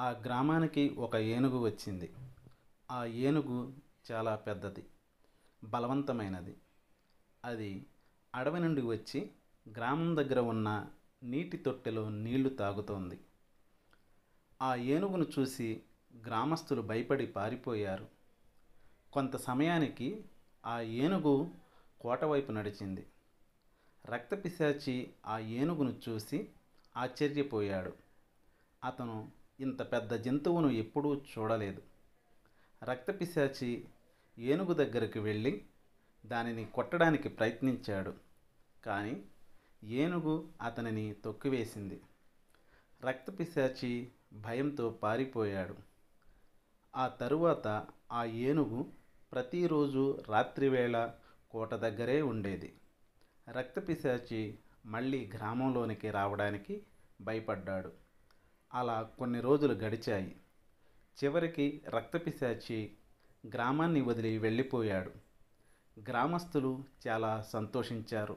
ఆ గ్రామానికి ఒక ఏనుగు వచ్చింది. ఆ ఏనుగు చాలా పెద్దది, బలవంతమైనది. అది అడవి నుండి వచ్చి గ్రామం దగ్గర ఉన్న నీటి తొట్టెలో నీళ్లు తాగుతోంది. ఆ ఏనుగును చూసి గ్రామస్తులు భయపడి పారిపోయారు. కొంత సమయానికి ఆ ఏనుగు కోటవైపు నడిచింది. రక్తపిశాచి ఆ ఏనుగును చూసి ఆశ్చర్యపోయాడు. అతను ఇంత పెద్ద జంతువును ఎప్పుడూ చూడలేదు. రక్తపిశాచి ఏనుగు దగ్గరికి వెళ్ళి దానిని కొట్టడానికి ప్రయత్నించాడు. కానీ ఏనుగు అతనిని తొక్కివేసింది. రక్తపిశాచి భయంతో పారిపోయాడు. ఆ తరువాత ఆ ఏనుగు ప్రతిరోజు రాత్రివేళ కోట దగ్గరే ఉండేది. రక్తపిశాచి మళ్ళీ గ్రామంలోనికి రావడానికి భయపడ్డాడు. అలా కొన్ని రోజులు గడిచాయి. చివరికి రక్తపిశాచి గ్రామాన్ని వదిలి వెళ్ళిపోయాడు. గ్రామస్తులు చాలా సంతోషించారు.